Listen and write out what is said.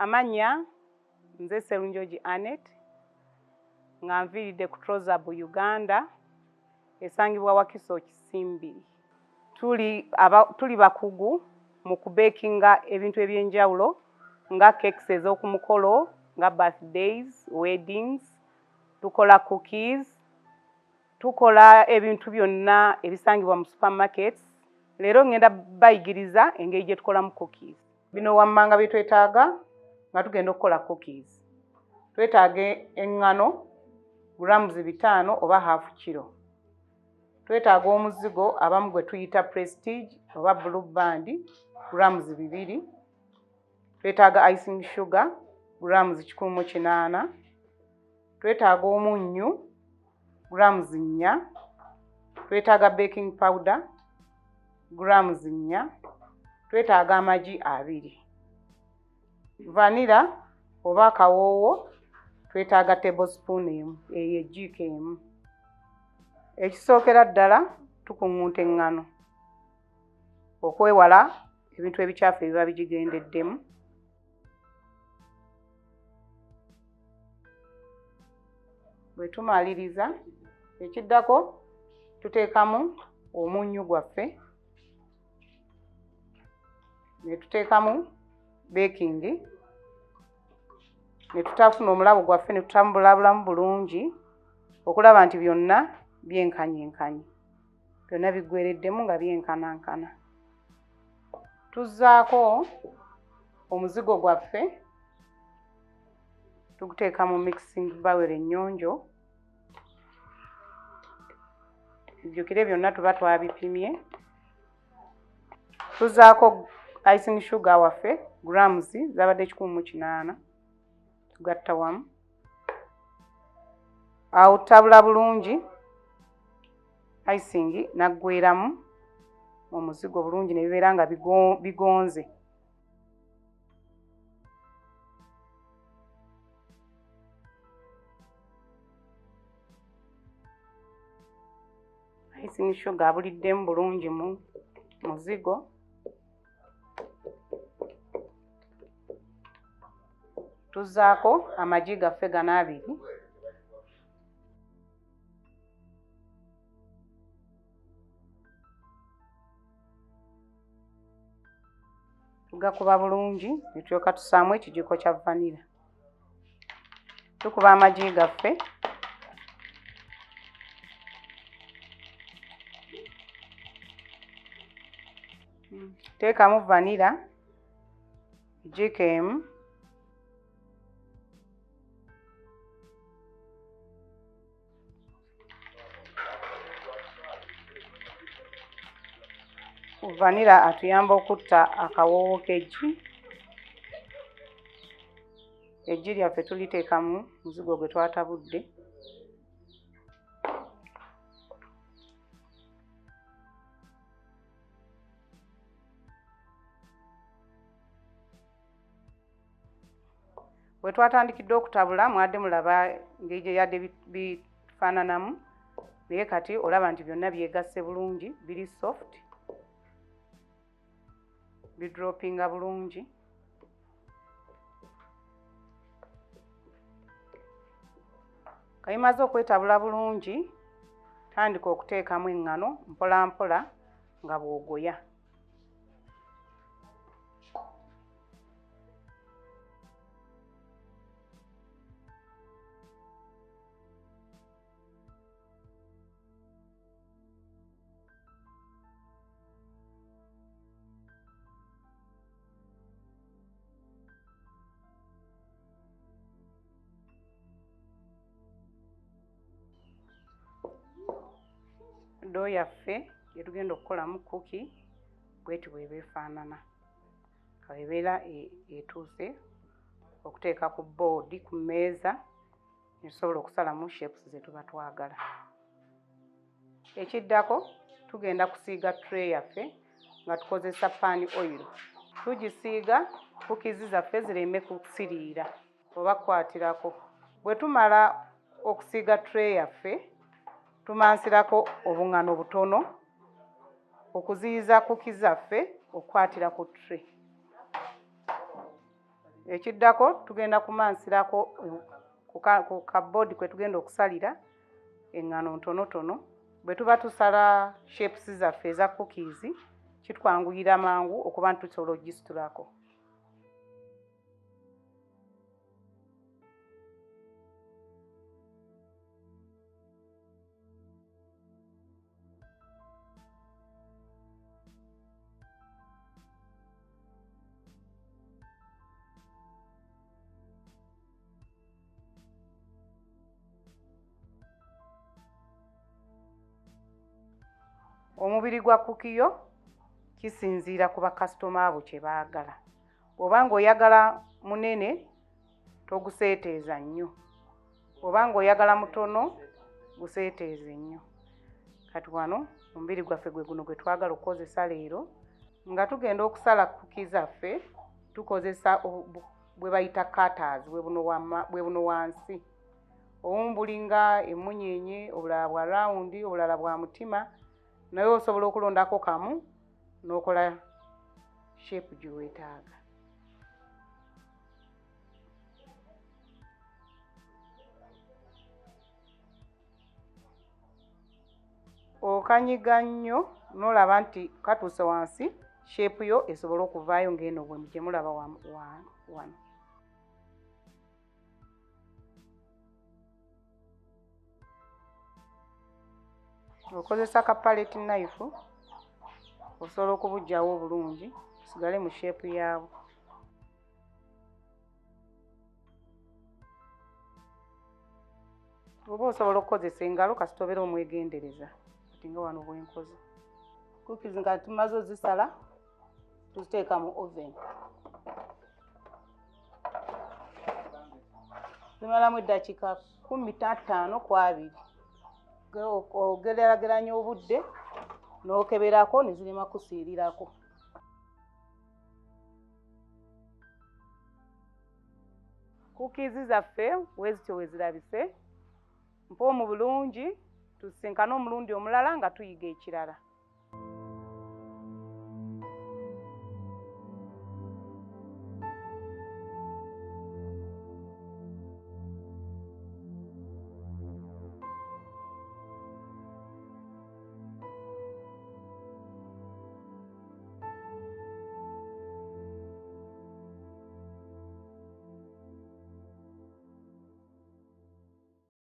Amanya nze Serunjoji Anet nga nviiridde ku Trozabu Uganda esangibwa Wakiso Kisimbiri. Tuli bakugu mu kubekinga ebintu ebyenjawulo nga cakes ez'okumukolo nga birthdays, weddings, tukola cookies, tukola ebintu byonna ebisangibwa mu supermarkets. Leero ngenda bayigiriza engeri gye tukolamu cookies. Bino wammanga bye twetaaga nga tugenda okukola cookies. Twetaaga eŋŋano grams 5 oba half kilo. Twetaaga omuzigo abamu gwe tuyita prestige oba blue band grams 2. Twetaaga icing sugar grams 180. Twetaaga omunnyu grams 4. Twetaaga baking powder grams 4. Twetaaga amagi 2. Vanilla oba akawoowo twetaaga tablespoon emu, ejjiiko emu. Ekisookera ddala tukuŋŋunta eŋŋano okwewala ebintu ebikyafu ebiba bigigendeddemu. Bwe tumaliriza ekiddako tuteekamu omunnyu gwaffe, ne tuteekamu baking, ne tutafuna omulabo gwaffe ne tutambulabulamu bulungi okulaba nti byonna byenkanyenkanye, byonna biggwereddemu nga byenkanankana. Tuzzaako omuzigo gwaffe tuguteeka mu mixing bowl ennyonjo. Jjukire byonna tuba twabipimye. Tuzzaako icing sugar waffe grams zabadde 180. Tugatta wamu. Awo tutabula bulungi icing naggweeramu mu muzigo bulungi ne bibeera nga bigonze. Icing sugar abuliddemu bulungi mu muzigo. Tuzzaako amagi gaffe gano 2. Tugakuba bulungi ne tulyoka tusaamu ekijiiko kya vanilla. Tukuba amagi gaffe. Teekamu vanilla ejjiiko emu. Vanilla atuyamba okutta akawoowo k'eggi. Eggi lyaffe tuliteeka mu muzigo gwe twatabudde. Bwe twatandikidde okutabula mwadde mulaba engeri gye yadde bifaananamu, naye kati olaba nti byonna byegasse bulungi, biri soft, bidroppinga bulungi. Kayimaze okwetabula bulungi, tandika okuteekamu eŋŋano mpola mpola nga bw'ogoya. Doo yaffe gye tugenda okukolamu cookie bweti bw'eba efaanana. Kawebeera etuuse okuteeka ku board ku mmeeza ne tusobola okusalamu shapes ze tuba twagala. Ekiddako tugenda kusiiga tray yaffe nga tukozesa pan oil. Tugisiiga cookies zaffe zireme kusiriira oba kukwatirako. Bwe tumala okusiiga tray yaffe tumansirako obuŋŋano butono okuziyiza cookies zaffe okukwatira ku tray. Ekiddako tugenda kumansirako ku kaboodi kwe tugenda okusalira engano ntonotono. Bwe tuba tusala shapes zaffe eza cookies kitwanguyira mangu okuba tusobola ogisitulako. Omubiri gwa kukiyo kisinziira ku bakasitoma abo kye baagala. Bw'obanga oyagala munene toguseeteeza nnyo, bw'obanga oyagala mutono guseeteeze nnyo. Kati wano omubiri gwaffe gwe guno gwe twagala okukozesa leero nga tugenda okusala kuki zaffe tukozesa bwe bayita cutters bwe buno wansi. Obumu bulinga emunyenye, obulala bwa rawundi, obulala bwa mutima, naye osobola okulondako kamu n'okola shape gye weetaaga. Okanyiga nnyo n'olaba nti katuuse wansi shape yo esobola okuvaayo ng'eno bwe gye mulaba wano. Okozesa ka palette knife osobola okubugyawo obulungi kisigale mu shape yaabwo. Oba osobola okukozesa engalo kasita obeera omwegendereza kati nga wano bwenkoze. Cookies nga tumaze ozisala tuziteeka mu oven. Zimalamu eddakiika 15 ku 20. Ogeraageranya obudde n'okeberako ne zirema kusiirirako. Cookies zaffe wezityo wezirabise mpoomu bulungi, tusisinkane omulundi omulala nga tuyiga ekirala.